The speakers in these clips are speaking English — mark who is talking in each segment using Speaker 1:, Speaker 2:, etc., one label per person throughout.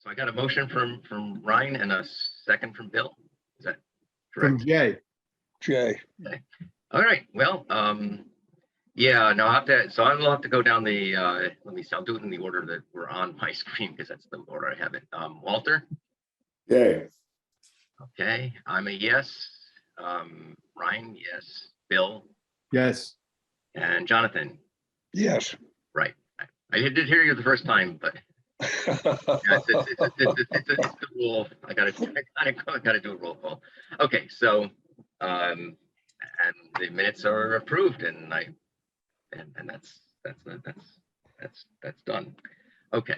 Speaker 1: So I got a motion from Ryan and a second from Bill. Is that
Speaker 2: From
Speaker 1: correct?
Speaker 2: Jay.
Speaker 3: Jay.
Speaker 1: Okay. All right. Well, yeah, no, I will have to go down the, let me see, I'll do it in the order that we're on my screen because that's the order I have it. Walter?
Speaker 4: Yay.
Speaker 1: Okay, I'm a yes. Ryan, yes. Bill?
Speaker 2: Yes.
Speaker 1: And Jonathan?
Speaker 3: Yes.
Speaker 1: Right. I did hear you the first time, but yeah, it's the rule. I gotta do a roll call. Okay, so and the minutes are approved, and that's done. Okay.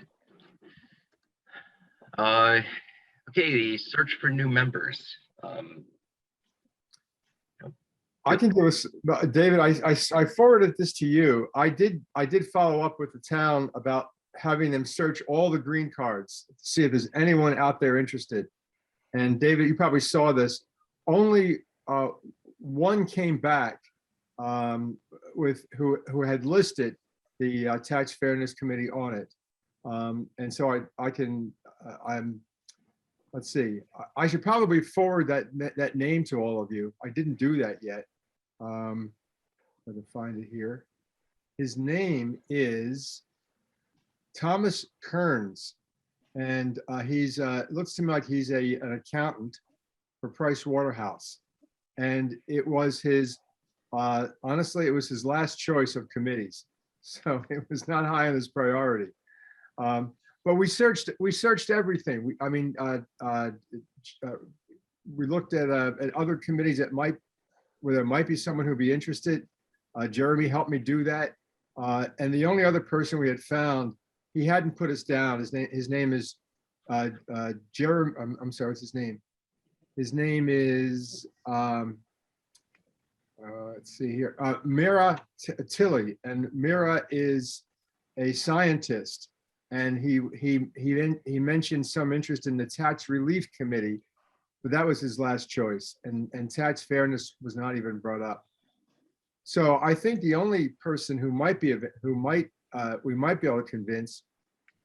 Speaker 1: Okay, the search for new members.
Speaker 2: I can do this, David. I forwarded this to you. I did follow up with the town about having them search all the green cards to see if there's anyone out there interested. And David, you probably saw this. Only one came back with who had listed the Tax Fairness Committee on it. And so let's see. I should probably forward that name to all of you. I didn't do that yet. Let me find it here. His name is Thomas Kearns, and he's looks to me like he's an accountant for Price Waterhouse, and it was his honestly, it was his last choice of committees, so it was not high on his priority. But we searched everything. We looked at other committees where there might be someone who'd be interested. Jeremy helped me do that. And the only other person we had found, he hadn't put us down. His name is Jeremy. I'm sorry, what's his name? His name is let's see here, Mira Tilly, and Mira is a scientist, and he mentioned some interest in the Tax Relief Committee, but that was his last choice, and tax fairness was not even brought up. So I think the only person who might be we might be able to convince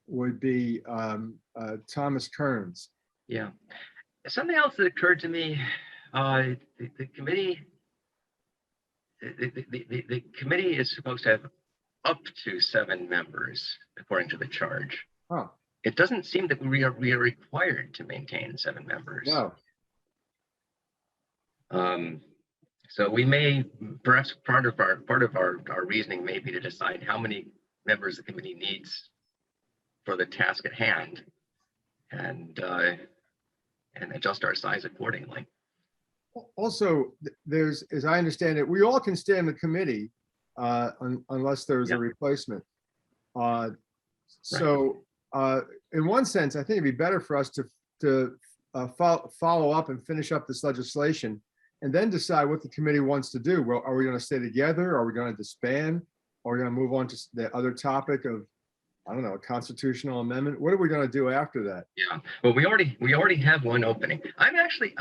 Speaker 2: would be Thomas Kearns.
Speaker 1: Yeah. Something else that occurred to me, the committee, the committee is supposed to have up to 7 members according to the charge.
Speaker 2: Huh.
Speaker 1: It doesn't seem that we are required to maintain 7 members.
Speaker 2: No.
Speaker 1: So we may, perhaps part of our reasoning may be to decide how many members the committee needs for the task at hand, and adjust our size accordingly.
Speaker 2: Also, there's, as I understand it, we all can stay on the committee unless there's a replacement. So in one sense, I think it'd be better for us to follow up and finish up this legislation, and then decide what the committee wants to do. Well, are we going to stay together? Are we going to disband? Are we going to move on to the other topic of, I don't know, a constitutional amendment? What are we going to do after that?
Speaker 1: Yeah, well, we already have one opening. I think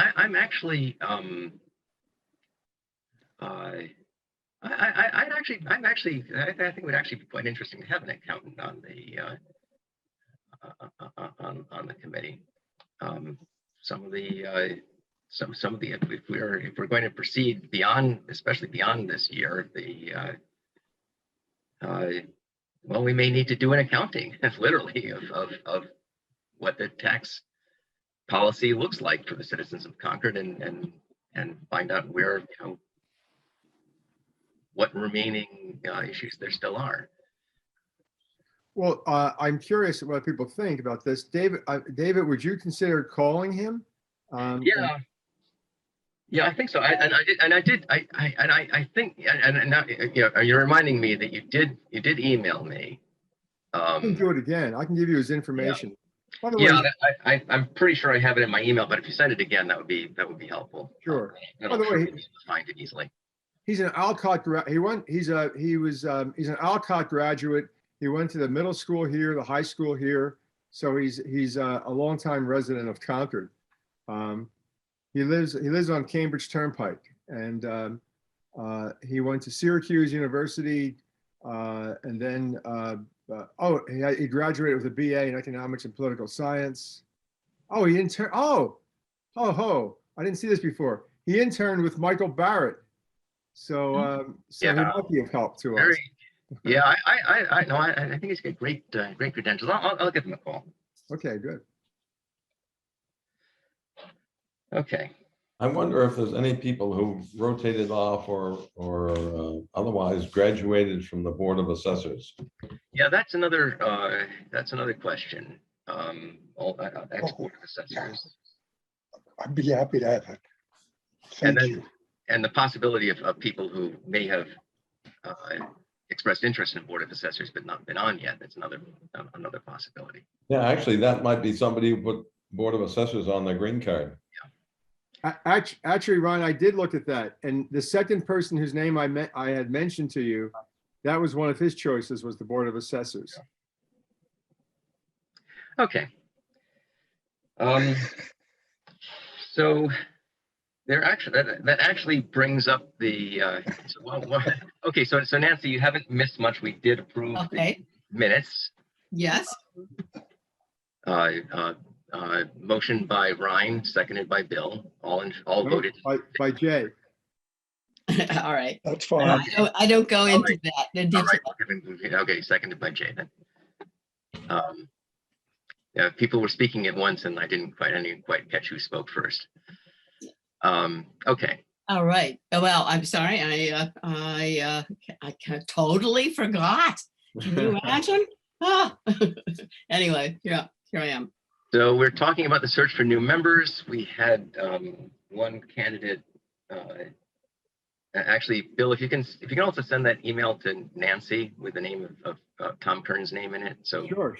Speaker 1: it would actually be quite interesting to have an accountant on the committee. Some of the if we're going to proceed especially beyond this year, well, we may need to do an accounting, literally, of what the tax policy looks like for the citizens of Concord, and find out where, what remaining issues there still are.
Speaker 2: Well, I'm curious what people think about this. David, would you consider calling him?
Speaker 1: Yeah, I think so. I think, and now, you're reminding me that you did email me.
Speaker 2: I can do it again. I can give you his information.
Speaker 1: Yeah.
Speaker 2: By the way,
Speaker 1: I'm pretty sure I have it in my email, but if you send it again, that would be helpful.
Speaker 2: Sure. By the way,
Speaker 1: find it easily.
Speaker 2: He's an Alcott he's an Alcott graduate. He went to the middle school here, the high school here. So he's a longtime resident of Concord. He lives on Cambridge Turnpike, and he went to Syracuse University, and then he graduated with a BA in economics and political science. Oh, he interned. Oh, I didn't see this before. He interned with Michael Barrett. So he
Speaker 1: Yeah.
Speaker 2: might be of help to us.
Speaker 1: Very, yeah, I know. I think he's got great credentials. I'll give him a call.
Speaker 2: Okay, good.
Speaker 1: Okay.
Speaker 4: I wonder if there's any people who rotated off or otherwise graduated from the Board of Assessors.
Speaker 1: Yeah, that's another question. Ex-Board of Assessors.
Speaker 3: I'd be happy to have it.
Speaker 1: And
Speaker 3: Thank
Speaker 1: then,
Speaker 3: you.
Speaker 1: and the possibility of people who may have expressed interest in Board of Assessors but not been on yet. That's another possibility.
Speaker 4: Yeah, actually, that might be somebody who put Board of Assessors on their green card.
Speaker 2: Actually, Ron, I did look at that, and the second person whose name I had mentioned to you, that was one of his choices, was the Board of Assessors.
Speaker 1: Okay. So there actually that actually brings up the okay. So Nancy, you haven't missed much. We did approve the minutes.
Speaker 5: Yes.
Speaker 1: Motion by Ryan, seconded by Bill. All voted.
Speaker 2: By Jay.
Speaker 5: All right.
Speaker 3: That's fine.
Speaker 5: I don't go into that. The
Speaker 1: All
Speaker 5: detail.
Speaker 1: right. Okay, seconded by Jay then. Yeah, people were speaking at once, and I didn't quite catch who spoke first. Okay.
Speaker 5: All right. Well, I'm sorry. I totally forgot. Can you imagine? Anyway, yeah, here I am.
Speaker 1: So we're talking about the search for new members. We had one candidate. Actually, Bill, if you can also send that email to Nancy with the name of Tom Kern's name in it. So
Speaker 2: Sure.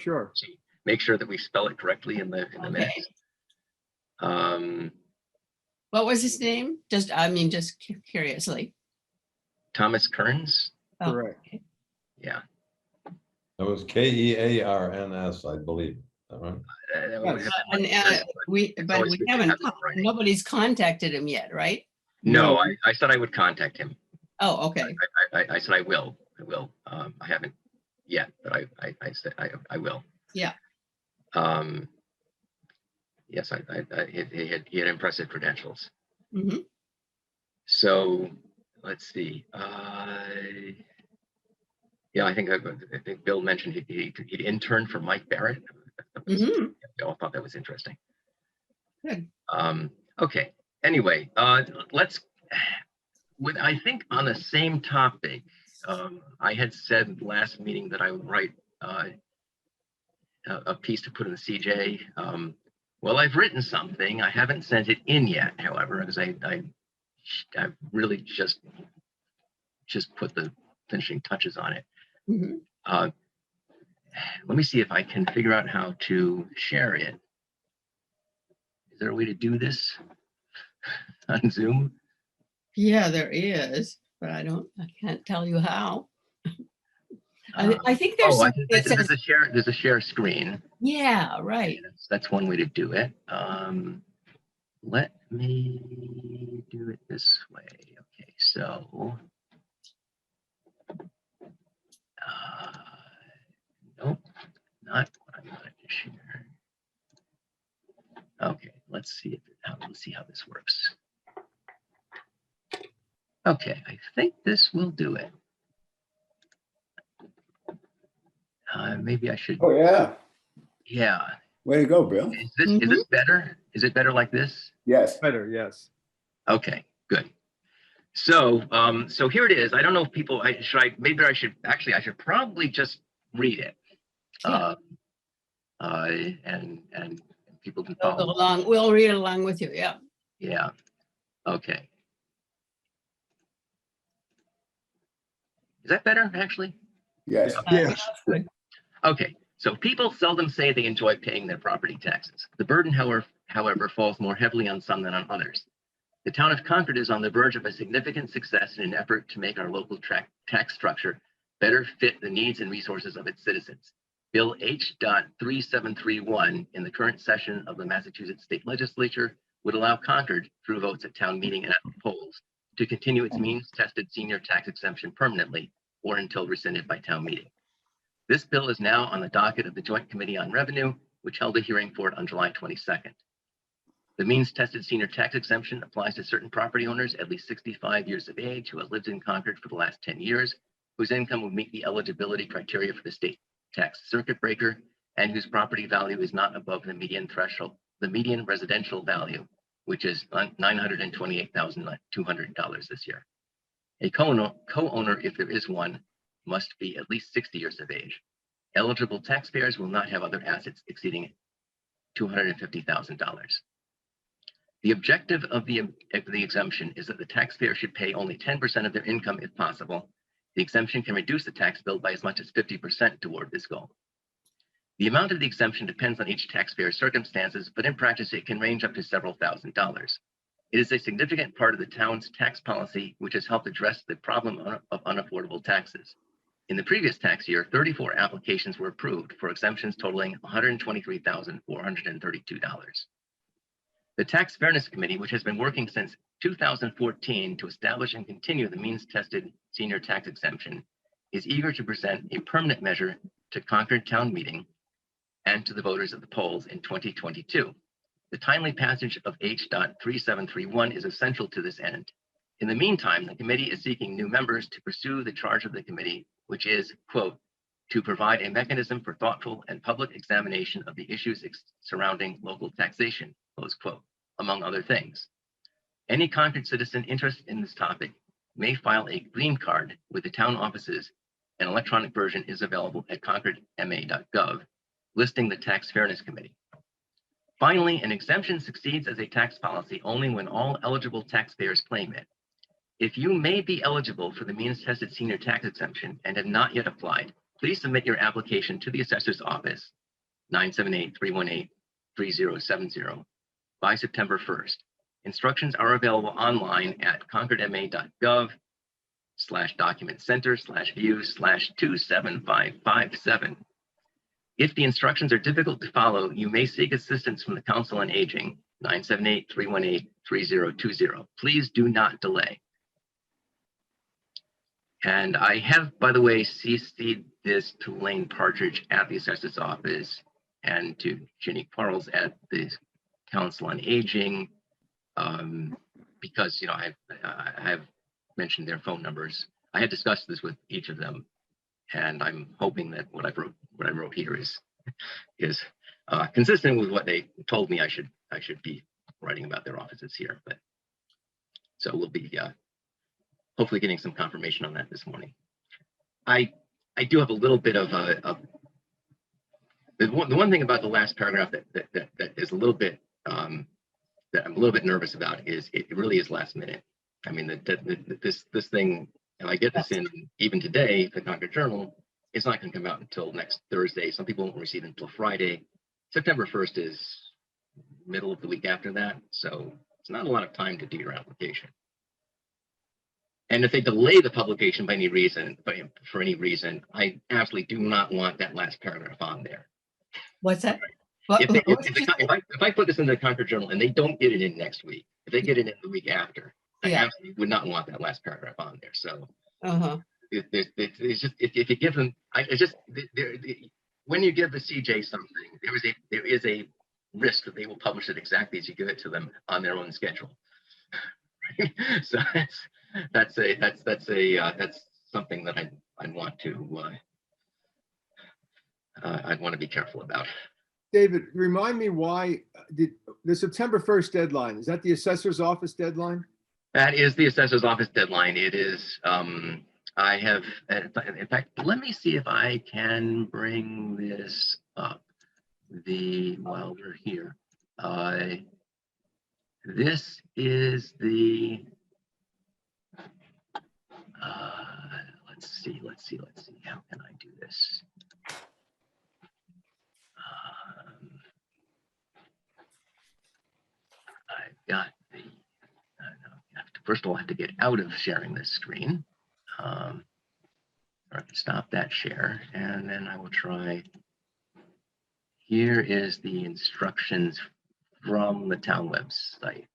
Speaker 1: Make sure that we spell it correctly in the minutes.
Speaker 5: What was his name? Just curiously.
Speaker 1: Thomas Kearns.
Speaker 5: Oh,
Speaker 2: Correct.
Speaker 5: okay.
Speaker 1: Yeah.
Speaker 4: That was Kearns, I believe. Is that right?
Speaker 5: We haven't. Nobody's contacted him yet, right?
Speaker 1: No, I said I would contact him.
Speaker 5: Oh, okay.
Speaker 1: I said I will. I haven't yet, but I said I will.
Speaker 5: Yeah.
Speaker 1: Yes, he had impressive credentials.
Speaker 5: Mm-hmm.
Speaker 1: So let's see. Yeah, I think Bill mentioned he'd interned for Mike Barrett.
Speaker 5: Mm-hmm.
Speaker 1: I thought that was interesting.
Speaker 5: Good.
Speaker 1: Okay. Anyway, let's. I think on the same topic, I had said last meeting that I would write a piece to put in the CJ. Well, I've written something. I haven't sent it in yet, however, because I really just put the finishing touches on it.
Speaker 5: Mm-hmm.
Speaker 1: Let me see if I can figure out how to share it. Is there a way to do this on Zoom?
Speaker 5: Yeah, there is, but I can't tell you how. I think there's something that says,
Speaker 1: there's a share screen.
Speaker 5: yeah, right.
Speaker 1: That's one way to do it. Let me do it this way. Okay, so nope, not what I wanted to share. Okay, let's see how this works. Okay, I think this will do it. Maybe I should.
Speaker 6: Oh, yeah.
Speaker 1: Yeah.
Speaker 6: Way to go, Bill.
Speaker 1: Is this better? Is it better like this?
Speaker 6: Yes.
Speaker 2: Better, yes.
Speaker 1: Okay, good. So so here it is. I don't know if people I should probably just read it.
Speaker 5: Yeah.
Speaker 1: And people can
Speaker 5: We'll go
Speaker 1: follow.
Speaker 5: along. We'll read along with you. Yeah.
Speaker 1: Yeah. Okay. Is that better actually?
Speaker 6: Yes.
Speaker 3: Yes.
Speaker 5: That's good.
Speaker 1: Okay, so people seldom say they enjoy paying their property taxes. The burden, however, falls more heavily on some than on others. The town of Concord is on the verge of a significant success in an effort to make our local tax structure better fit the needs and resources of its citizens. Bill H.3731 in the current session of the Massachusetts State Legislature would allow Concord, through votes at town meeting and at the polls, to continue its means-tested senior tax exemption permanently or until rescinded by town meeting. This bill is now on the docket of the Joint Committee on Revenue, which held a hearing for it on July 22nd. The means tested senior tax exemption applies to certain property owners at least 65 years of age who have lived in Concord for the last 10 years, whose income would meet the eligibility criteria for the state tax circuit breaker, and whose property value is not above the median threshold, the median residential value, which is $928,200 this year. A co-owner, if there is one, must be at least 60 years of age. Eligible taxpayers will not have other assets exceeding $250,000. The objective of the exemption is that the taxpayer should pay only 10% of their income if possible. The exemption can reduce the tax bill by as much as 50% toward this goal. The amount of the exemption depends on each taxpayer's circumstances, but in practice, it can range up to several $1,000s. It is a significant part of the town's tax policy, which has helped address the problem of unaffordable taxes. In the previous tax year, 34 applications were approved for exemptions totaling $123,432. The Tax Fairness Committee, which has been working since 2014 to establish and continue the means-tested senior tax exemption, is eager to present a permanent measure to Concord Town Meeting and to the voters at the polls in 2022. The timely passage of H.3731 is essential to this end. In the meantime, the committee is seeking new members to pursue the charge of the committee, which is, quote, to provide a mechanism for thoughtful and public examination of the issues surrounding local taxation, close quote, among other things. Any Concord citizen interested in this topic may file a green card with the town offices. An electronic version is available at concordma.gov, listing the Tax Fairness Committee. Finally, an exemption succeeds as a tax policy only when all eligible taxpayers claim it. If you may be eligible for the means-tested senior tax exemption and have not yet applied, please submit your application to the Assessor's Office, 978-318-3070, by September 1st. Instructions are available online at concordma.gov/document center/view/27557. If the instructions are difficult to follow, you may seek assistance from the Council on Aging, 978-318-3020. Please do not delay. And I have, by the way, CC'd this to Lane Partridge at the Assessor's Office and to Ginny Quarles at the Council on Aging, because I have mentioned their phone numbers. I had discussed this with each of them, and I'm hoping that what I wrote here is consistent with what they told me I should be writing about their offices here. But so we'll be hopefully getting some confirmation on that this morning. I do have a little bit of the one thing about the last paragraph that is a little bit that I'm a little bit nervous about is it really is last minute. I mean, this thing, and I get this in even today, the Concord Journal, it's not going to come out until next Thursday. Some people won't receive it until Friday. September 1st is middle of the week after that, so it's not a lot of time to do your application. And if they delay the publication by any reason, for any reason, I absolutely do not want that last paragraph on there.
Speaker 5: What's that?
Speaker 1: If I put this in the Concord Journal and they don't get it in next week, if they get it in the week after, I absolutely would not want that last paragraph on there. So it's just if you give them, when you give the CJ something, there is a risk that they will publish it exactly as you give it to them on their own schedule. So that's something that I'd want to be careful about.
Speaker 2: David, remind me why the September 1st deadline, is that the Assessor's Office deadline?
Speaker 1: That is the Assessor's Office deadline. It is, I have, in fact, let me see if I can bring this up while we're here. This is the, let's see, how can I do this? I've got the, first of all, I have to get out of sharing this screen. Or I can stop that share, and then I will try. Here is the instructions from the town website.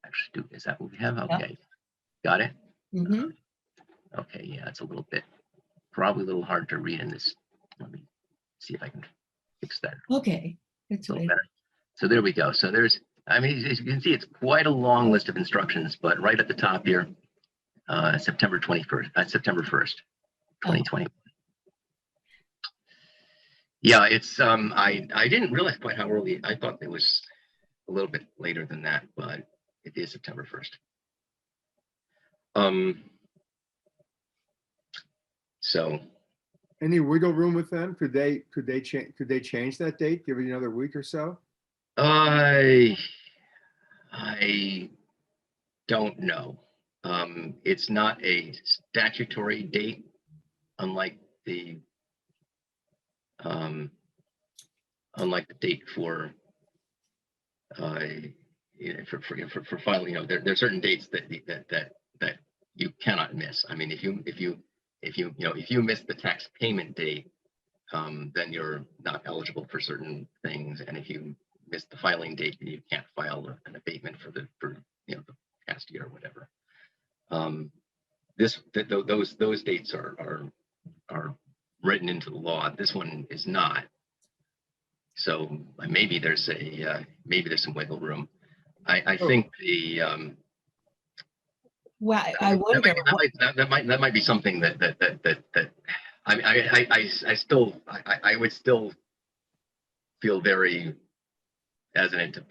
Speaker 1: Actually, is that what we have? Okay. Got it?
Speaker 5: Mhm.
Speaker 1: Okay, yeah, it's a little bit, probably a little hard to read in this. Let me see if I can fix that
Speaker 5: Okay, that's
Speaker 1: a little
Speaker 5: right.
Speaker 1: better. So there we go. So there's, I mean, as you can see, it's quite a long list of instructions, but right at the top here, September 21st, September 1st, 2020. Yeah, it's, I didn't realize quite how early. I thought it was a little bit later than that, but it is September 1st. So
Speaker 2: Any wiggle room with them? Could they change that date? Give it another week or so?
Speaker 1: I don't know. It's not a statutory date, unlike the date for for filing. You know, there are certain dates that you cannot miss. I mean, if you miss the tax payment date, then you're not eligible for certain things, and if you miss the filing date, you can't file an abatement for the past year or whatever. Those dates are written into the law. This one is not. So maybe there's some wiggle room. I think the
Speaker 5: Well, I wonder,
Speaker 1: that might be something that I would still feel very hesitant to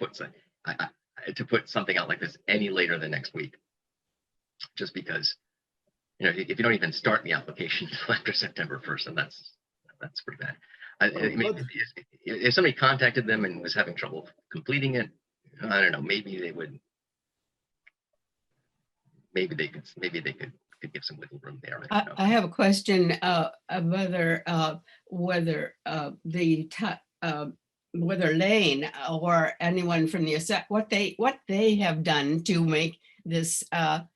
Speaker 1: put something out like this any later than next week, just because, you know, if you don't even start the application until after September 1st, and that's pretty bad. I mean, if somebody contacted them and was having trouble completing it, I don't know, maybe they could give some wiggle room there. I don't know.
Speaker 5: I have a question, whether Lane or anyone from the what they have done to make this to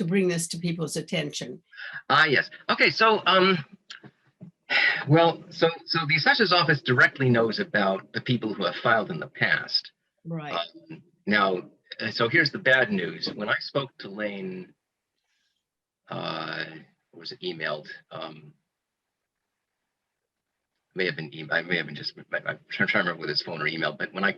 Speaker 5: bring this to people's attention.
Speaker 1: Yes. Okay. So well, so the assessor's office directly knows about the people who have filed in the past.
Speaker 5: Right.
Speaker 1: Now, so here's the bad news. When I spoke to Lane, was it emailed? May have been I may have been just. I'm trying to remember with his phone or email. But when I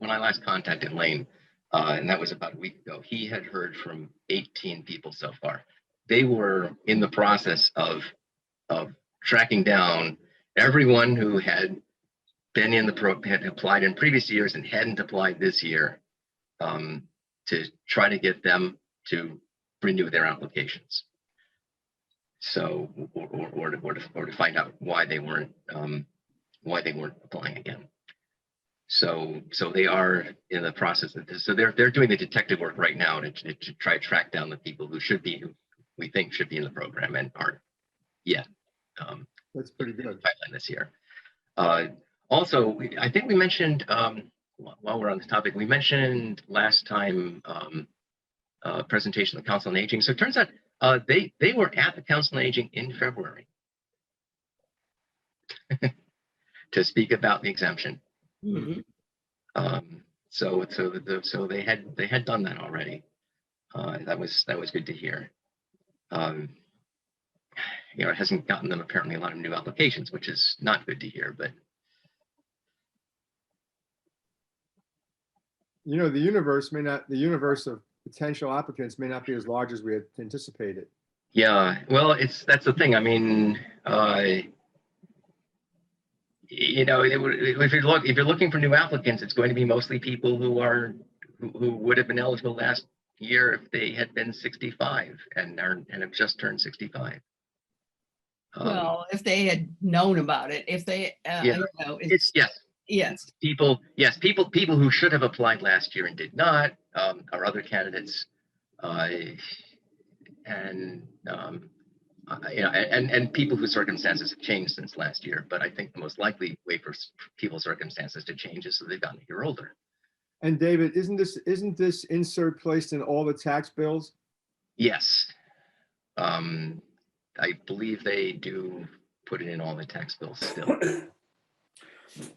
Speaker 1: last contacted Lane, and that was about a week ago, he had heard from 18 people so far. They were in the process of tracking down everyone who had been in had applied in previous years and hadn't applied this year, to try to get them to renew their applications. So, or to find out why they weren't applying again. So they are in the process of this. So they're doing the detective work right now to try to track down the people who we think should be in the program and aren't yet.
Speaker 2: That's pretty good.
Speaker 1: Pipeline this year. Also, I think we mentioned, while we're on this topic, we mentioned last time presentation of the Council on Aging. So it turns out they were at the Council on Aging in February to speak about the exemption.
Speaker 5: Mhm.
Speaker 1: So they had done that already. That was good to hear. You know, it hasn't gotten them apparently a lot of new applications, which is not good to hear, but.
Speaker 2: You know, the universe of potential applicants may not be as large as we had anticipated.
Speaker 1: Yeah, well, that's the thing. I mean, you know, if you're looking for new applicants, it's going to be mostly people who would have been eligible last year if they had been 65 and have just turned 65.
Speaker 5: Well, if they had known about it, if they,
Speaker 1: Yeah.
Speaker 5: you know,
Speaker 1: Yes. People who should have applied last year and did not, are other candidates, and you know, and people whose circumstances have changed since last year. But I think the most likely way for people's circumstances to change is so they've gotten a year older.
Speaker 2: And David, isn't this insert placed in all the tax bills?
Speaker 1: Yes. I believe they do put it in all the tax bills still.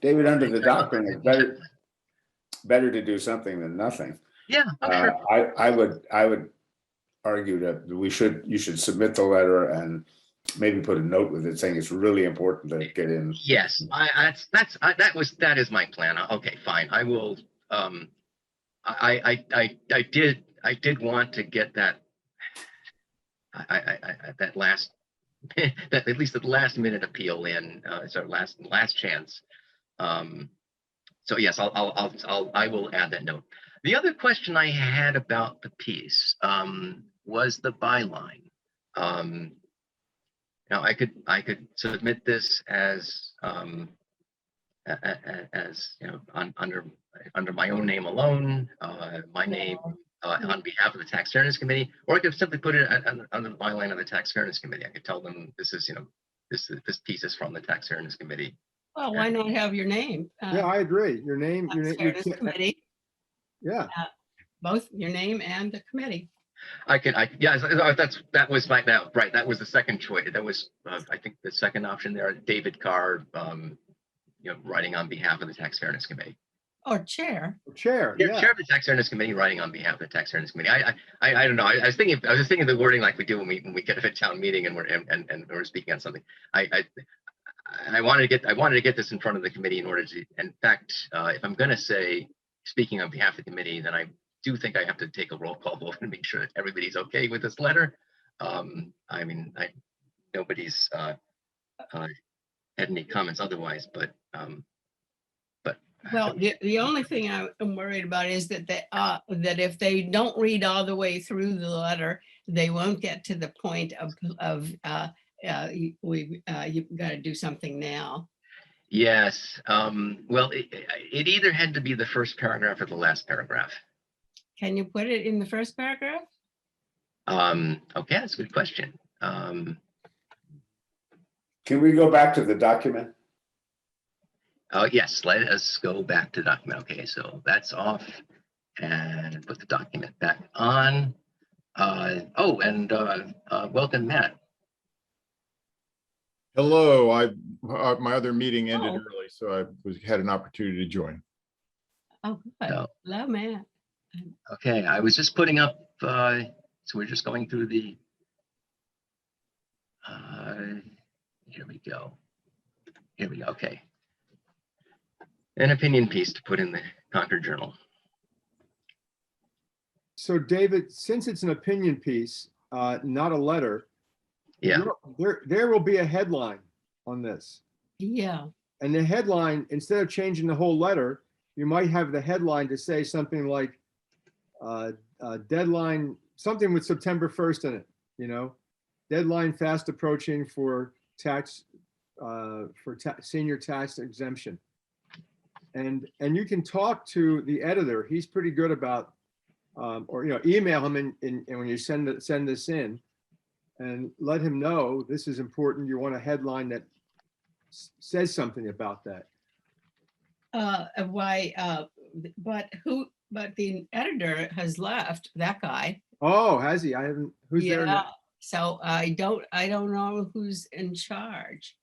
Speaker 6: David, under the doctrine, it's better to do something than nothing.
Speaker 1: Yeah, I'm sure.
Speaker 6: I would argue that you should submit the letter and maybe put a note with it saying it's really important to get in.
Speaker 1: Yes, that is my plan. Okay, fine. I will, I did want to get that, that last, that at least the last minute appeal in, so last chance. So yes, I will add that note. The other question I had about the piece was the byline. Now I could submit this as you know, under my own name alone, my name on behalf of the Tax Fairness Committee, or I could simply put it under the byline of the Tax Fairness Committee. I could tell them this is, you know, this piece is from the Tax Fairness Committee.
Speaker 5: Well, why not have your name?
Speaker 2: Yeah, I agree. Your name,
Speaker 5: Tax Fairness Committee,
Speaker 2: yeah.
Speaker 5: both your name and the committee.
Speaker 1: Yeah, that was my, right, that was the second choice. That was, I think, the second option there, David Carr, you know, writing on behalf of the Tax Fairness Committee.
Speaker 5: Or chair.
Speaker 2: Chair, yeah.
Speaker 1: Chair of the Tax Fairness Committee, writing on behalf of the Tax Fairness Committee. I don't know. I was thinking of the wording like we do when we get to a town meeting and we're speaking on something. I wanted to get this in front of the committee in order to, in fact, if I'm going to say speaking on behalf of the committee, then I do think I have to take a roll call vote and make sure that everybody's okay with this letter. I mean, nobody's had any comments otherwise, but
Speaker 5: Well, the only thing I'm worried about is that that if they don't read all the way through the letter, they won't get to the point of you've got to do something now.
Speaker 1: yes. Well, it either had to be the first paragraph or the last paragraph.
Speaker 5: Can you put it in the first paragraph?
Speaker 1: Okay, that's a good question.
Speaker 6: Can we go back to the document?
Speaker 1: Yes, let us go back to document. Okay, so that's off and put the document back on. Oh, and welcome, Matt.
Speaker 7: Hello, my other meeting ended
Speaker 5: Oh.
Speaker 7: early, so I had an opportunity to join.
Speaker 5: Oh, good.
Speaker 1: No.
Speaker 5: Hello, man.
Speaker 1: Okay, I was just putting up, so we're just going through the, here we go. Here we go, okay. An opinion piece to put in the Concord Journal.
Speaker 2: So David, since it's an opinion piece, not a letter,
Speaker 1: Yeah,
Speaker 2: there will be a headline on this.
Speaker 5: Yeah.
Speaker 2: And the headline, instead of changing the whole letter, you might have the headline to say something like deadline, something with September 1st in it, you know, deadline fast approaching for senior tax exemption. And you can talk to the editor. He's pretty good about, or, you know, email him and when you send this in and let him know this is important. You want a headline that says something about that.
Speaker 5: But the editor has left, that guy.
Speaker 2: Oh, has he? I haven't, who's there
Speaker 5: Yeah,
Speaker 2: now?
Speaker 5: so I don't know who's in charge.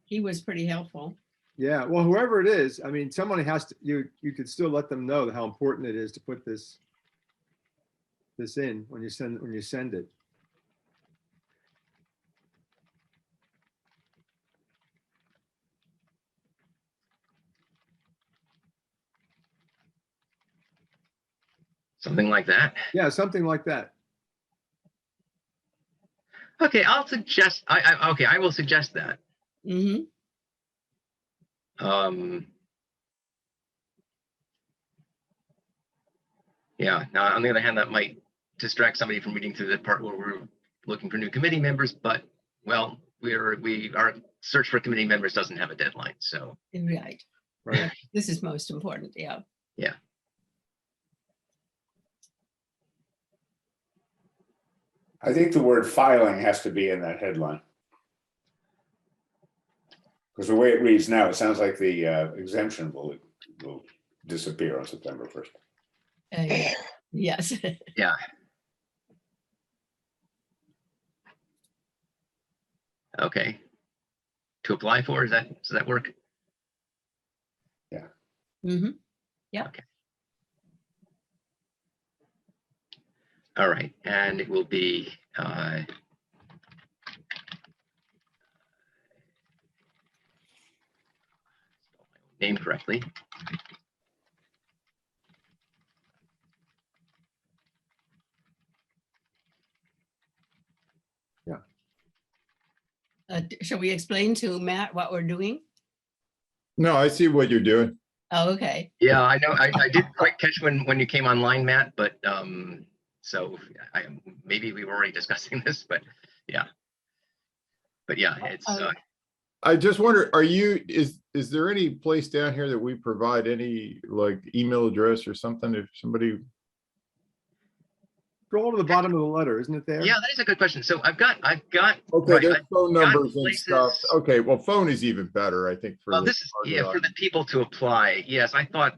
Speaker 5: He was pretty helpful.
Speaker 2: Yeah, well, whoever it is, I mean, someone has to, you could still let them know how important it is to put this in when you send it.
Speaker 1: something like that.
Speaker 2: Yeah, something like that.
Speaker 1: Okay, I'll suggest, okay, I will suggest that.
Speaker 5: Mm-hmm.
Speaker 1: Yeah, now on the other hand, that might distract somebody from reading through the part where we're looking for new committee members, but well, our search for committee members doesn't have a deadline, so.
Speaker 5: Right.
Speaker 2: Right.
Speaker 5: This is most important, yeah.
Speaker 1: Yeah.
Speaker 6: I think the word filing has to be in that headline. Because the way it reads now, it sounds like the exemption will disappear on September 1st.
Speaker 5: Yes.
Speaker 1: Yeah. Okay. To apply for, does that work?
Speaker 5: Mm-hmm.
Speaker 1: Okay. All right, and it will be named correctly.
Speaker 5: Shall we explain to Matt what we're doing?
Speaker 7: No, I see what you're doing.
Speaker 5: Oh, okay.
Speaker 1: Yeah, I know. I didn't quite catch when you came online, Matt, but so maybe we were already discussing this, but yeah. But yeah, it's
Speaker 7: I just wonder, is there any place down here that we provide any like email address or something if somebody?
Speaker 2: Scroll to the bottom of the letter, isn't it there?
Speaker 1: yeah, that is a good question. So I've got
Speaker 7: Okay,
Speaker 1: right,
Speaker 7: there's
Speaker 1: I've
Speaker 7: phone
Speaker 1: got
Speaker 7: numbers and stuff.
Speaker 1: places-
Speaker 7: Okay, well, phone is even better, I think.
Speaker 1: Well,
Speaker 7: the
Speaker 1: this is
Speaker 7: hard
Speaker 1: yeah for the
Speaker 7: doc.
Speaker 1: people to apply. Yes, I thought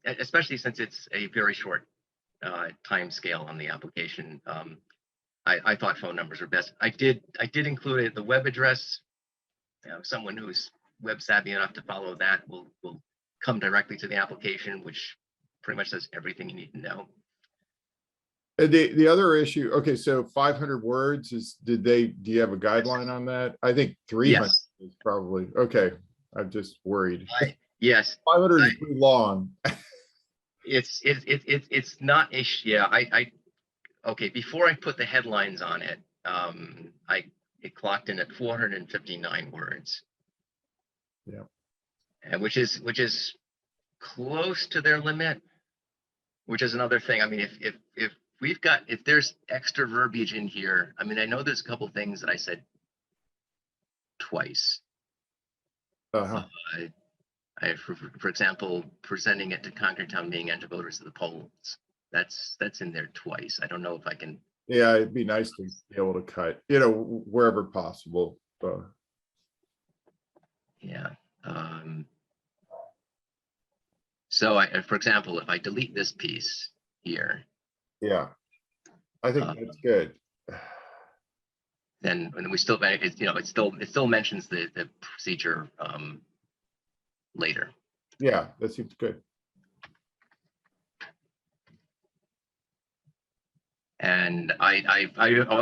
Speaker 1: especially since it's a very short time scale on the application. I thought phone numbers were best. I did include the web address. Someone who's web savvy enough to follow that will come directly to the application, which pretty much says everything you need to know.
Speaker 7: And the other issue, okay, so 500 words do you have a guideline on that? I think 300
Speaker 1: Yes.
Speaker 7: is probably, okay, I'm just worried.
Speaker 1: Yes,
Speaker 7: 500 is too long.
Speaker 1: it's not a yeah. Okay, before I put the headlines on it, it clocked in at 459 words.
Speaker 7: Yeah.
Speaker 1: And which is close to their limit, which is another thing. I mean, if there's extra verbiage in here, I mean, I know there's a couple things that I said twice.
Speaker 7: Uh-huh.
Speaker 1: For example, presenting it to Concord Town Meeting and to voters of the polls. That's in there twice. I don't know if I can.
Speaker 7: Yeah, it'd be nice to be able to cut, wherever possible.
Speaker 1: Yeah. So for example, if I delete this piece here,
Speaker 7: Yeah, I think that's good.
Speaker 1: then we still, it still mentions the procedure later.
Speaker 7: Yeah, that seems good.
Speaker 1: And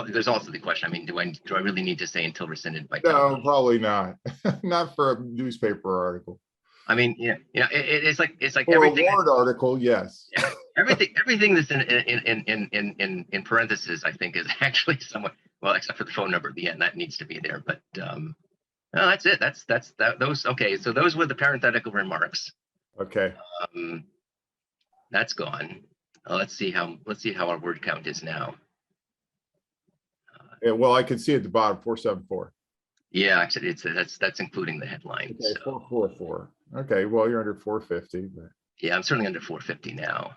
Speaker 1: there's also the question. I mean, do I really need to say until rescinded by town
Speaker 7: No,
Speaker 1: meeting?
Speaker 7: probably not. Not for a newspaper article.
Speaker 1: I mean, it's like
Speaker 7: For a
Speaker 1: everything.
Speaker 7: warrant article, yes.
Speaker 1: Everything that's in parentheses, I think, is actually somewhat well, except for the phone number at the end. That needs to be there. But no, that's it. Those. Okay, so those were the parenthetical remarks.
Speaker 7: Okay.
Speaker 1: That's gone. Let's see how our word count is now.
Speaker 7: Yeah, well, I can see at the bottom 474.
Speaker 1: Yeah, actually, that's including the headline.
Speaker 7: Okay,
Speaker 1: So
Speaker 7: 444. Okay, well, you're under 450. But...
Speaker 1: yeah, I'm certainly under 450 now.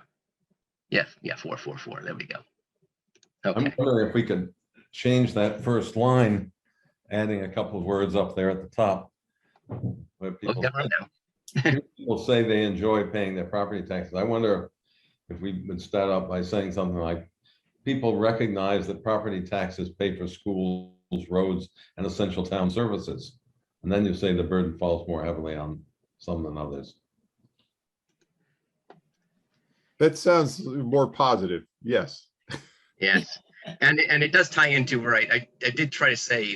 Speaker 1: Yeah, 444. There we go. Okay.
Speaker 4: I'm wondering if we could change that first line, adding a couple of words up there at the top. Where
Speaker 1: Look that right now.
Speaker 4: people say they enjoy paying their property taxes. I wonder if we would start out by saying something like, people recognize that property taxes pay for schools, roads, and essential town services. And then you say the burden falls more heavily on some than others.
Speaker 7: That sounds more positive. Yes.
Speaker 1: Yes, and it does tie into right. I did try to say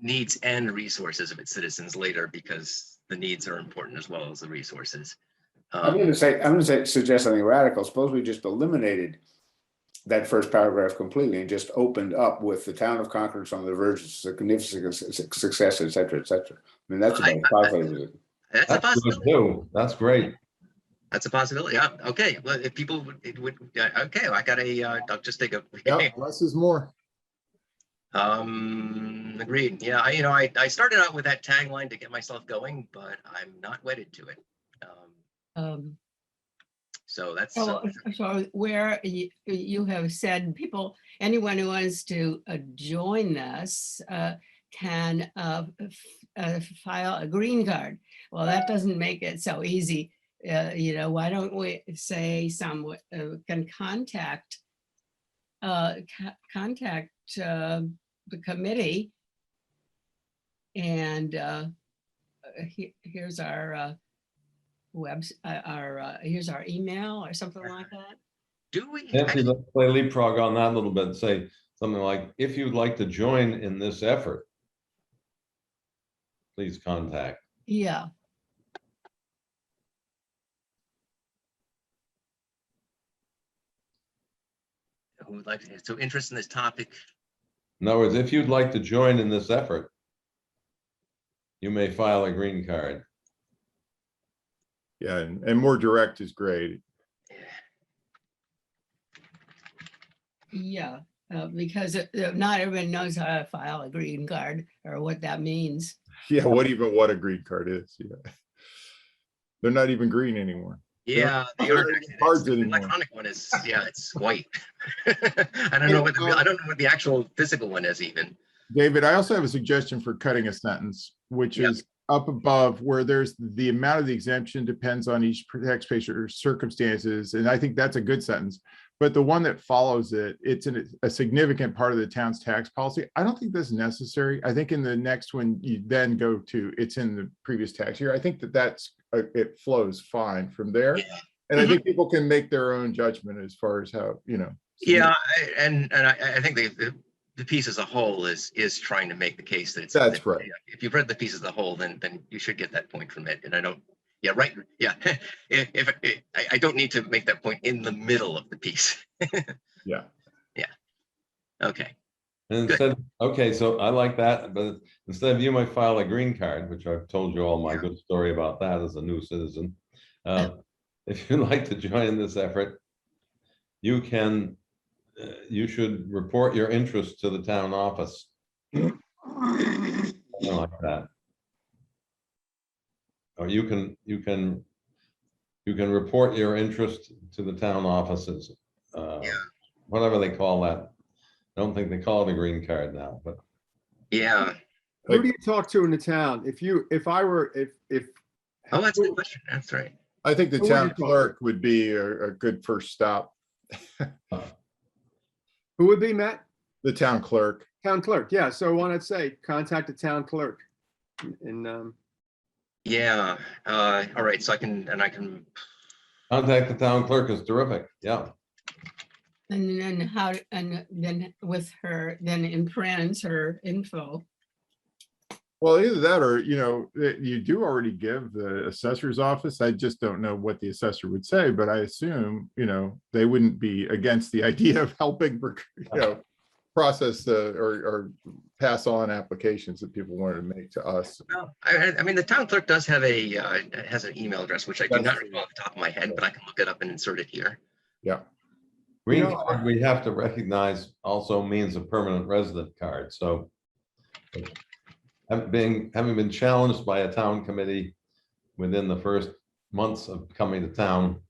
Speaker 1: needs and resources of its citizens later, because the needs are important as well as the resources.
Speaker 6: I'm going to suggest something radical. Suppose we just eliminated that first paragraph completely and just opened up with the town of Concord on the verge of significant success, et cetera, et cetera. I mean, that's about as positive.
Speaker 1: That's a possibility.
Speaker 4: Good too. That's great.
Speaker 1: That's a possibility. Yeah. Okay. Well, if people would okay, I got I'll just take a.
Speaker 7: Yeah, less is more.
Speaker 1: Agreed. Yeah. I started out with that tagline to get myself going, but I'm not wedded to it. So that's
Speaker 5: So where you have said anyone who wants to join this can file a green card. Well, that doesn't make it so easy. Why don't we say can contact the committee, and here's our here's our email or something like that.
Speaker 1: Do we?
Speaker 4: Nancy, let's play leapfrog on that a little bit and say something like, if you'd like to join in this effort, please contact.
Speaker 5: Yeah,
Speaker 1: Who would like to, so interest in this topic?
Speaker 4: In other words, if you'd like to join in this effort, you may file a green card.
Speaker 7: Yeah, and more direct is great.
Speaker 5: yeah, because not everyone knows how to file a green card or what that means.
Speaker 7: Yeah, what a green card is. Yeah. They're not even green anymore.
Speaker 1: Yeah, they
Speaker 7: They're
Speaker 1: are.
Speaker 7: not
Speaker 1: Actually,
Speaker 7: cards
Speaker 1: the
Speaker 7: anymore.
Speaker 1: electronic one is, yeah, it's white. I don't know what the actual physical one is even.
Speaker 7: David, I also have a suggestion for cutting a sentence, which
Speaker 1: Yep.
Speaker 7: is up above where there's the amount of the exemption depends on each taxpayer's circumstances. And I think that's a good sentence. But the one that follows it, it's a significant part of the town's tax policy. I don't think that's necessary. I think in the next one, you then go to, it's in the previous tax year. I think that's, it flows fine from there.
Speaker 1: Yeah.
Speaker 7: And I think people can make their own judgment as far as how, you know.
Speaker 1: Yeah, I think the piece as a whole is trying to make the case that it's.
Speaker 7: That's right.
Speaker 1: If you've read the piece as a whole, then you should get that point from it. And I don't. Yeah, right. Yeah. If I don't need to make that point in the middle of the piece.
Speaker 7: Yeah.
Speaker 1: Yeah. Okay.
Speaker 4: And instead, okay, so I like that, but instead of you might file a green card, which I've told you all my good story about that as a new citizen. If you'd like to join this effort, you can, you should report your interest to the town office. Something like that. Or you can report your interest to the town offices. Whatever they call that. I don't think they call it a green card now, but.
Speaker 1: Yeah.
Speaker 2: Who do you talk to in the town? If I were.
Speaker 1: Oh, that's a good question. That's right.
Speaker 7: I think the
Speaker 2: Who would you
Speaker 7: town
Speaker 2: talk to?
Speaker 7: clerk would be a good first stop.
Speaker 2: Who would be, Matt?
Speaker 7: The town clerk.
Speaker 2: Town clerk, yeah. So why not say, contact the town clerk? And,
Speaker 1: Yeah. All right. So I can.
Speaker 4: Contact the town clerk is terrific, yeah.
Speaker 5: And then with her, then in print her info.
Speaker 7: Well, either that or, you know, you do already give the assessor's office. I just don't know what the assessor would say, but I assume, you know, they wouldn't be against the idea of helping, you know, process or pass on applications that people wanted to make to us.
Speaker 1: Well, I mean, the town clerk does have has an email address, which I do
Speaker 7: That's
Speaker 1: not
Speaker 7: true.
Speaker 1: recall off the top of my head, but I can look it up and insert it here.
Speaker 7: Yeah.
Speaker 4: Green
Speaker 2: You know,
Speaker 4: card, we have to recognize also means a permanent resident card, so. Having been challenged by a town committee within the first months of coming to town,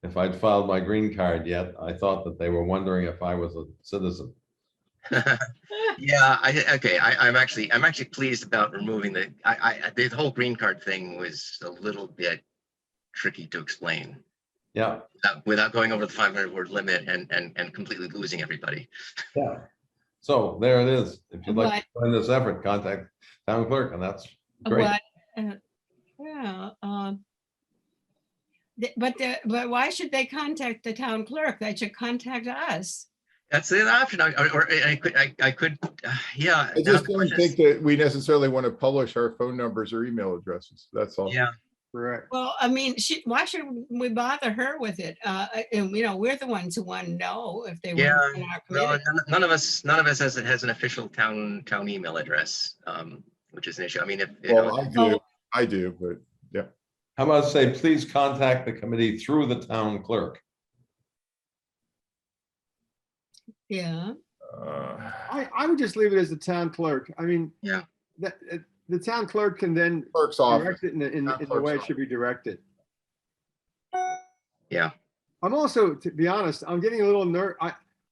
Speaker 4: if I'd filed my green card yet, I thought that they were wondering if I was a citizen.
Speaker 1: Yeah, I'm actually pleased about removing the whole green card thing was a little bit tricky to explain
Speaker 4: Yeah,
Speaker 1: without going over the 500 word limit and completely losing everybody.
Speaker 4: yeah. So there it is. If you'd like to join this effort, contact town clerk, and that's great.
Speaker 5: Yeah. But why should they contact the town clerk? They should contact us.
Speaker 1: That's the option. I could, yeah.
Speaker 7: I just don't think that we necessarily want to publish our phone numbers or email addresses. That's all.
Speaker 1: Yeah.
Speaker 2: correct.
Speaker 5: Well, I mean, why should we bother her with it? And you know, we're the ones who want to know if they
Speaker 1: Yeah,
Speaker 5: want in our
Speaker 1: no,
Speaker 5: committee.
Speaker 1: none of us has an official town email address, which is an issue. I mean, if you
Speaker 7: Well,
Speaker 1: know,
Speaker 7: I do, but yeah.
Speaker 4: How about say, please contact the committee through the town clerk?
Speaker 5: Yeah.
Speaker 2: I would just leave it as the town clerk. I mean.
Speaker 1: Yeah.
Speaker 2: The town clerk can then
Speaker 7: Clerk's office.
Speaker 2: direct it in
Speaker 7: Town
Speaker 2: the
Speaker 7: clerk's
Speaker 2: way it
Speaker 7: office.
Speaker 2: should be directed.
Speaker 1: Yeah.
Speaker 2: I'm also, to be honest, I'm getting a little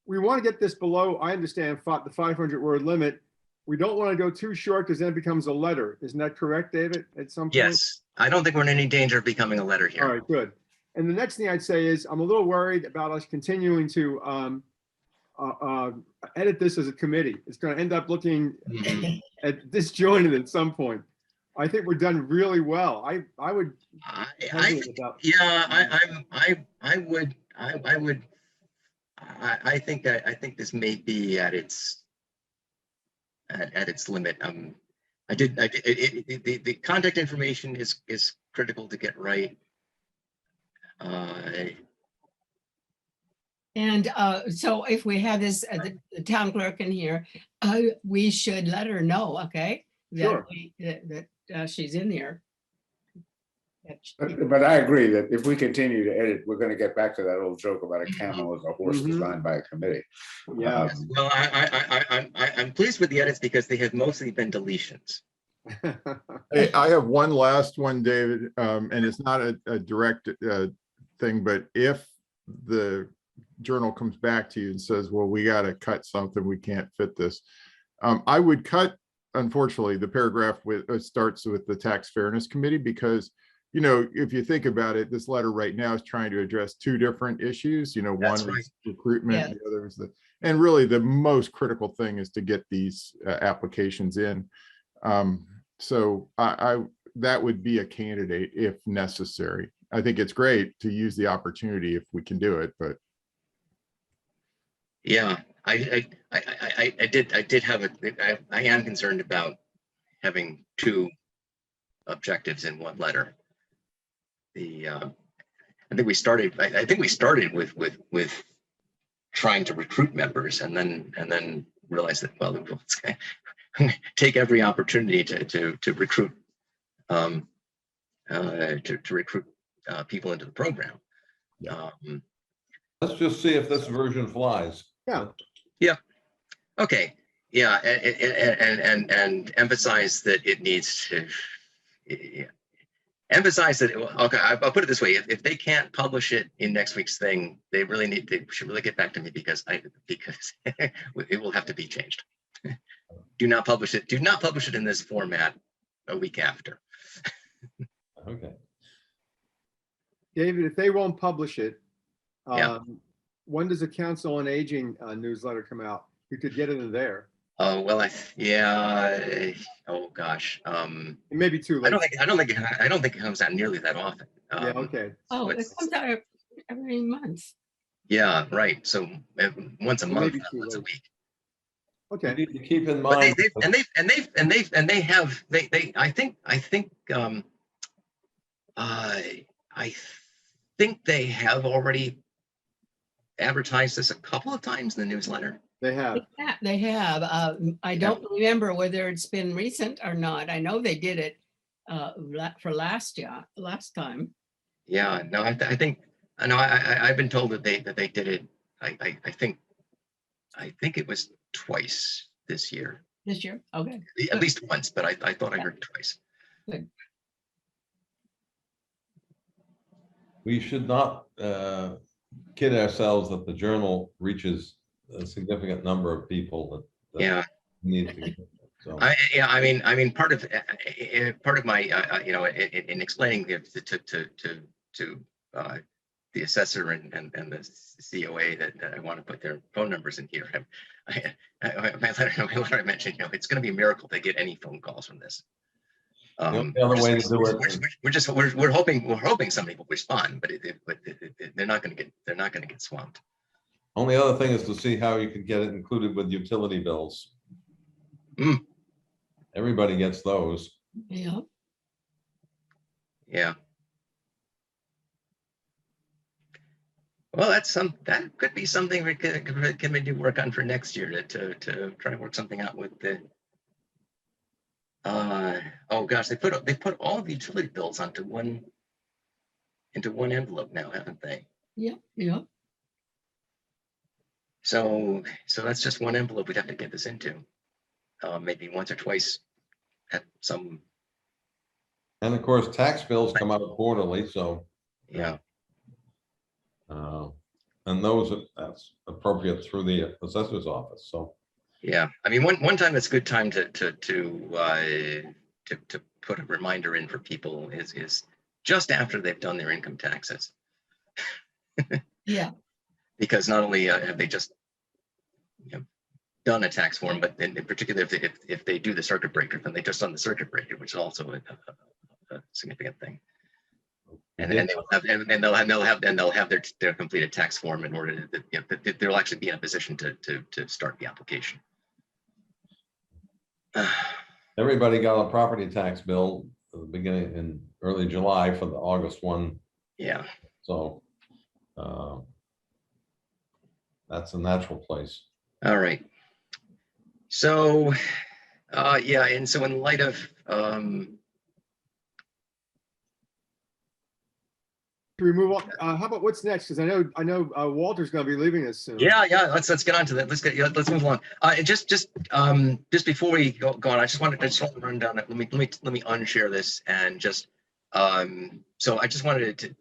Speaker 2: we want to get this below, I understand, the 500 word limit. We don't want to go too short because then it becomes a letter. Isn't that correct, David, at some point?
Speaker 1: Yes, I don't think we're in any danger of becoming a letter
Speaker 2: All
Speaker 1: here.
Speaker 2: right, good. And the next thing I'd say is I'm a little worried about us continuing to edit this as a committee. It's going to end up looking
Speaker 1: Mhm.
Speaker 2: disjointed at some point. I think we're done really well. I would.
Speaker 1: I
Speaker 2: hesitate
Speaker 1: think,
Speaker 2: about-
Speaker 1: yeah, I would I think this may be at its limit. The contact information is critical to get right.
Speaker 5: And so if we have this, the town clerk in here, we should let her know, okay?
Speaker 2: Sure.
Speaker 5: That she's in here.
Speaker 6: But I agree that if we continue to edit, we're gonna get back to that old joke about a camel as a horse
Speaker 2: Mhm.
Speaker 6: designed by a committee.
Speaker 2: Yeah.
Speaker 1: Well, I'm pleased with the edits because they have mostly been deletions.
Speaker 7: Hey, I have one last one, David, and it's not a direct thing, but if the journal comes back to you and says, well, we got to cut something, we can't fit this. I would cut, unfortunately, the paragraph starts with the Tax Fairness Committee, because, you know, if you think about it, this letter right now is trying to address two different issues. You know,
Speaker 1: That's
Speaker 7: one
Speaker 1: right.
Speaker 7: was recruitment,
Speaker 5: Yeah.
Speaker 7: the other was and really the most critical thing is to get these applications in. So that would be a candidate if necessary. I think it's great to use the opportunity if we can do it, but
Speaker 1: Yeah, I did have I am concerned about having two objectives in one letter. I think we started with trying to recruit members, and then realized that, well, let's take every opportunity to recruit people into the program.
Speaker 4: Let's just see if this version flies.
Speaker 2: Yeah.
Speaker 1: Okay. Yeah, and emphasize that it needs to emphasize that. Okay, I'll put it this way: if they can't publish it in next week's thing, they should really get back to me, because it will have to be changed. Do not publish it. Do not publish it in this format a week after.
Speaker 4: Okay.
Speaker 2: David, if they won't publish it,
Speaker 1: Yeah.
Speaker 2: when does the Council on Aging newsletter come out? You could get it in there.
Speaker 1: Oh well, yeah. Oh gosh.
Speaker 2: It may be too
Speaker 1: I
Speaker 2: late.
Speaker 1: don't think it comes out nearly that often.
Speaker 2: Yeah, okay.
Speaker 5: Oh, it
Speaker 1: it's-
Speaker 5: comes out every month.
Speaker 1: Yeah, right. So once a
Speaker 2: It may
Speaker 1: month,
Speaker 2: be
Speaker 1: not
Speaker 2: too
Speaker 1: once a
Speaker 2: late.
Speaker 1: week.
Speaker 4: You
Speaker 2: Okay.
Speaker 4: need to keep in
Speaker 1: But
Speaker 4: mind.
Speaker 1: I think they have already advertised this a couple of times in the newsletter.
Speaker 2: They have.
Speaker 5: Yeah, they have. I don't remember whether it's been recent or not. I know they did it for last time.
Speaker 1: Yeah, no, I think I know. I've been told that they did it. I think it was twice this year,
Speaker 5: This year, okay.
Speaker 1: at least once, but I thought I heard twice.
Speaker 4: We should not kid ourselves that the journal reaches a significant number of people that
Speaker 1: Yeah.
Speaker 4: need to. So
Speaker 1: I mean, part of my, in explaining it to the assessor and the COA that I want to put their phone numbers in here. My letter I mentioned, it's going to be a miracle they get any phone calls from this.
Speaker 4: the other way to do it.
Speaker 1: We're hoping somebody will respond, but they're not going to get swamped.
Speaker 4: Only other thing is to see how you can get it included with utility bills.
Speaker 1: Mm.
Speaker 4: Everybody gets those.
Speaker 5: Yeah.
Speaker 1: Yeah. Well, that could be something we can maybe work on for next year to try to work something out with the. Oh gosh, they put all the utility bills into one envelope now, haven't they?
Speaker 5: Yeah. Yeah.
Speaker 1: So that's just one envelope we'd have to get this into, maybe once or twice at some.
Speaker 4: And of course, tax bills come out quarterly, so.
Speaker 1: Yeah.
Speaker 4: And that's appropriate through the assessor's office, so.
Speaker 1: Yeah, I mean, one time it's a good time to put a reminder in for people is just after they've done their income taxes.
Speaker 5: Yeah.
Speaker 1: Because not only have they just done a tax form, but in particular, if they do the circuit breaker, then they just done the circuit breaker, which is also a significant thing. And then they'll have their completed tax form in order to, they'll actually be in a position to start the application.
Speaker 4: Everybody got a property tax bill at the beginning in early July for the August one.
Speaker 1: Yeah.
Speaker 4: So that's a natural place.
Speaker 1: All right. So, yeah, and so in light of,
Speaker 2: Can we move on? How about what's next? Because I know Walter's going to be leaving us soon.
Speaker 1: yeah, let's get on to that. Let's move on. Just before we go on, I just wanted to run down that. Let me unshare this and just, so I just wanted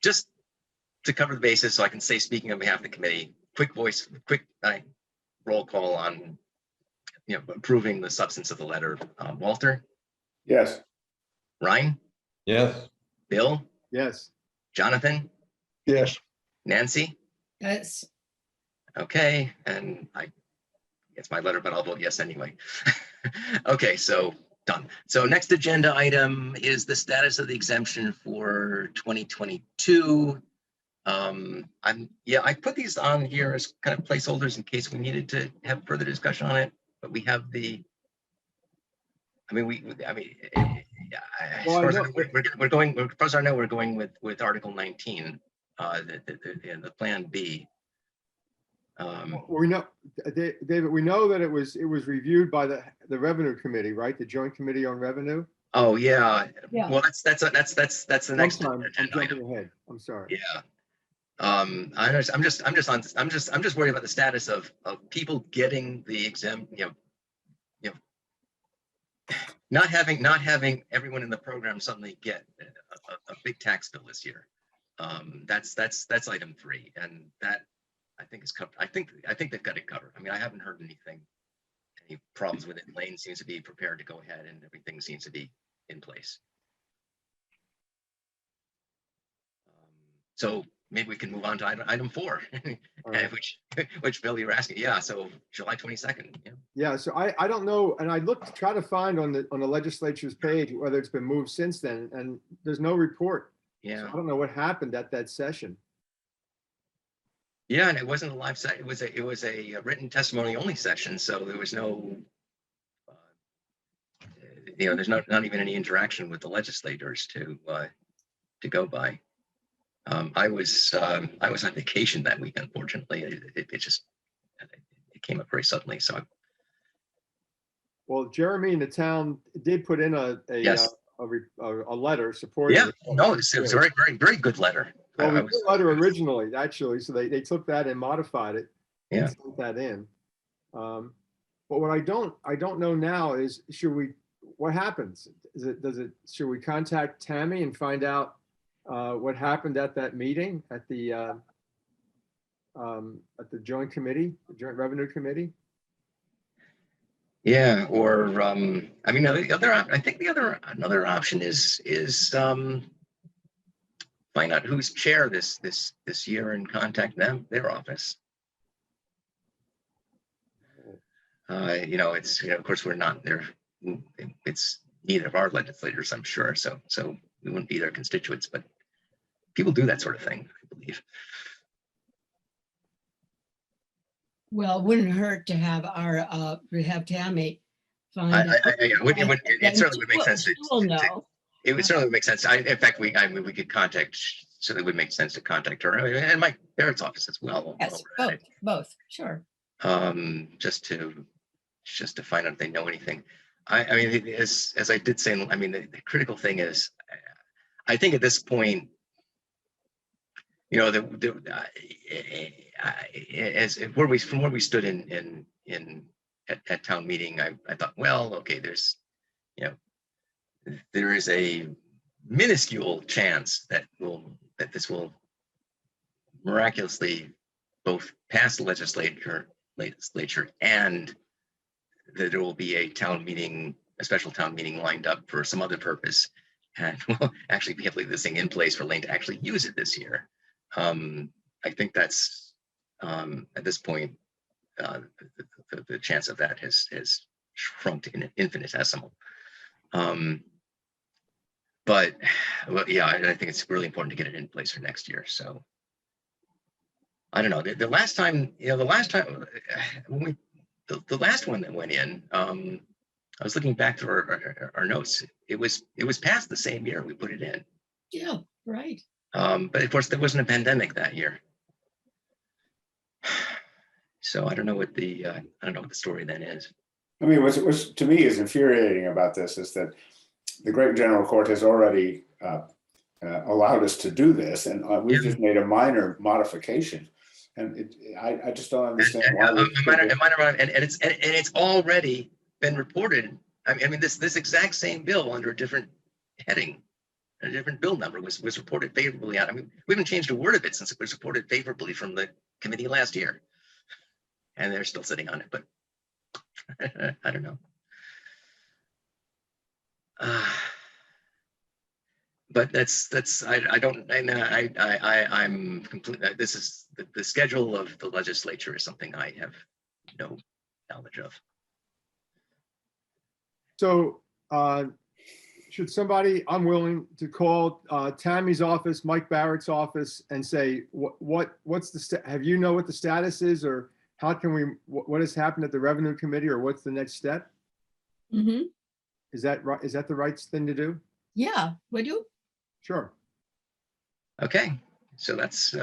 Speaker 1: to cover the basis so I can say, speaking on behalf of the committee, quick roll call on, approving the substance of the letter. Walter,
Speaker 6: Yes.
Speaker 1: Ryan,
Speaker 4: Yes.
Speaker 1: Bill,
Speaker 2: Yes.
Speaker 1: Jonathan,
Speaker 3: Yes,
Speaker 1: Nancy.
Speaker 5: Yes.
Speaker 1: Okay, and it's my letter, but I'll vote yes anyway. Okay, so done. So next agenda item is the status of the exemption for 2022. I put these on here as kind of placeholders in case we needed to have further discussion on it, but we have the, as far as we're going with Article 19, the Plan B.
Speaker 2: We know, David, we know that it was reviewed by the Revenue Committee, right? The Joint Committee on Revenue.
Speaker 1: Oh, yeah.
Speaker 5: Yeah.
Speaker 1: Well, that's the next
Speaker 2: I'm
Speaker 1: agenda item.
Speaker 2: jumping ahead. I'm sorry.
Speaker 1: Yeah. I'm just worried about the status of people getting the exempt, not having everyone in the program suddenly get a big tax bill this year. That's item 3, and that I think is covered. I think they've got it covered. I mean, I haven't heard any problems with it. Lane seems to be prepared to go ahead, and everything seems to be in place. So maybe we can move on to item 4,
Speaker 2: Right.
Speaker 1: which Bill, you're asking. Yeah, so July 22nd. Yeah.
Speaker 2: Yeah, so I don't know, and I looked to try to find on the legislature's page whether it's been moved since then, and there's no report.
Speaker 1: Yeah.
Speaker 2: So I don't know what happened at that session.
Speaker 1: Yeah, and it wasn't a live session. It was a written testimony only session, so there was no, there's not even any interaction with the legislators to go by. I was on vacation that week, unfortunately. It came up very suddenly. So
Speaker 2: Well, Jeremy and the town did put in a
Speaker 1: Yes.
Speaker 2: letter supporting.
Speaker 1: yeah,
Speaker 2: it.
Speaker 1: no, it was a very, very, very good letter.
Speaker 2: Well, we
Speaker 1: I
Speaker 2: did a letter originally, actually, so they took that and modified it.
Speaker 1: Yeah.
Speaker 2: And sent that in. But what I don't know now is, what happens? Should we contact Tammy and find out what happened at that meeting at the Joint Committee, the Joint Revenue Committee?
Speaker 1: Yeah, or I mean, I think another option is find out who's chair this year and contact their office. It's of course we're not there. It's neither of our legislators, I'm sure. So we wouldn't be their constituents, but people do that sort of thing, I believe.
Speaker 5: Well, it wouldn't hurt to have Tammy find out.
Speaker 1: It certainly would make sense. It would
Speaker 5: Yeah.
Speaker 1: certainly make sense. In fact, we could contact. So it would make sense to contact her and my parents' office as well.
Speaker 5: Yes, both, sure.
Speaker 1: Just to find out if they know anything. I mean, as I did say, I mean, the critical thing is, I think at this point, from where we stood at town meeting, I thought, well, okay, there is a minuscule chance that this will miraculously both pass the legislature and that there will be a special town meeting lined up for some other purpose, and we'll actually be able to leave this thing in place for Lane to actually use it this year. I think that's at this point the chance of that has shrunk to infinitesimal. But, well, yeah, I think it's really important to get it in place for next year, so. I don't know, the last time, the last time, when we, the last one that went in, I was looking back through our notes, it was passed the same year we put it in.
Speaker 5: Yeah, right.
Speaker 1: But of course, there wasn't a pandemic that year. So I don't know what the story then is.
Speaker 6: I mean, what's to me is infuriating about this is that the Great General Court has already allowed us to do this, and we've just made a minor modification. And I just don't understand why.
Speaker 1: And it's already been reported. I mean, this exact same bill under a different heading, a different bill number was reported favorably on. I mean, we haven't changed a word of it since it was reported favorably from the committee last year, and they're still sitting on it. But I don't know. But I'm completely, this is the schedule of the legislature is something I have no knowledge of.
Speaker 2: So should somebody, I'm willing to call Tammy's office, Mike Barrett's office, and say, what's the, have you know what the status is, or how can we, what has happened at the Revenue Committee, or what's the next step?
Speaker 5: Mm-hmm.
Speaker 2: Is that right? Is that the right thing to do?
Speaker 5: Yeah, would you?
Speaker 2: Sure.
Speaker 1: Okay, so that's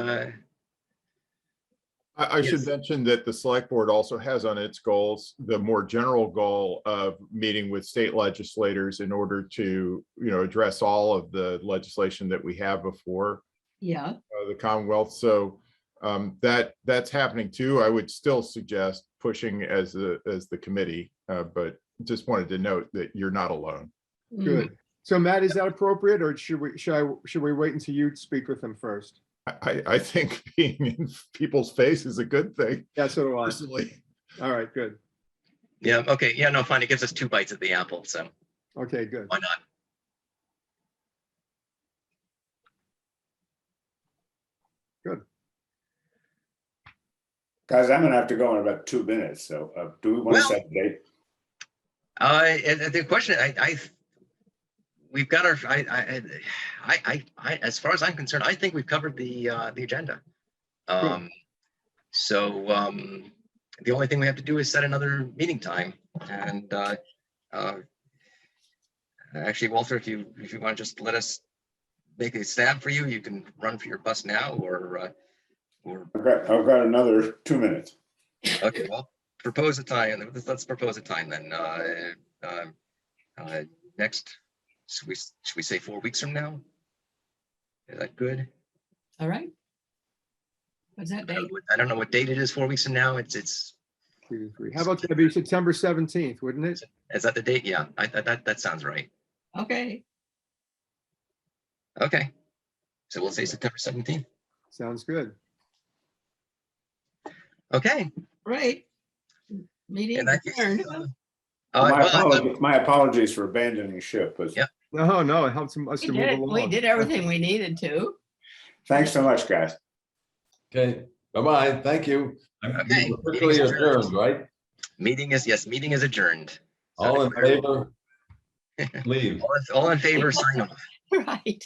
Speaker 7: I should
Speaker 1: Yes.
Speaker 7: mention that the select board also has on its goals the more general goal of meeting with state legislators in order to, address all of the legislation that we have before
Speaker 5: Yeah.
Speaker 7: the Commonwealth. So that's happening too. I would still suggest pushing as the committee, but just wanted to note that you're not alone.
Speaker 2: Good. So Matt, is that appropriate, or should we wait until you speak with them first?
Speaker 7: I think being in people's face is a good thing.
Speaker 2: That's what I
Speaker 7: Personally.
Speaker 2: All right, good.
Speaker 1: yeah, okay, yeah, no, fine. It gives us 2 bites at the apple, so
Speaker 2: Okay, good.
Speaker 1: why not?
Speaker 6: Guys, I'm gonna have to go in about 2 minutes, so do we want to
Speaker 1: Well-
Speaker 6: set a date?
Speaker 1: And the question, we've got our, as far as I'm concerned, I think we've covered the agenda. So the only thing we have to do is set another meeting time. And actually, Walter, if you want to just let us make a stab for you, you can run for your bus now, or
Speaker 6: I've got another 2 minutes.
Speaker 1: okay, well, propose a time. Let's propose a time then. Next, should we say 4 weeks from now? Is that good?
Speaker 5: All right. What's that date?
Speaker 1: I don't know what date it is. 4 weeks from now. It's
Speaker 2: 2 to 3. How about maybe September 17th, wouldn't it?
Speaker 1: is that the date? Yeah, that sounds right.
Speaker 5: Okay.
Speaker 1: Okay, so we'll say September 17th.
Speaker 2: Sounds good.
Speaker 1: Okay.
Speaker 5: Right. Meeting
Speaker 1: In that case,
Speaker 5: adjourned.
Speaker 6: My apologies for abandoning ship, but
Speaker 1: Yeah.
Speaker 2: No, it helps us
Speaker 5: We
Speaker 2: to move
Speaker 5: did,
Speaker 2: along.
Speaker 5: we did everything we needed to.
Speaker 6: thanks so much, guys.
Speaker 4: Okay, bye-bye, thank you.
Speaker 1: Okay.
Speaker 4: Officially adjourned, right?
Speaker 1: meeting is adjourned. So
Speaker 4: All in
Speaker 1: declare-
Speaker 4: favor? Leave.
Speaker 1: All in favor, sign off.
Speaker 5: Right.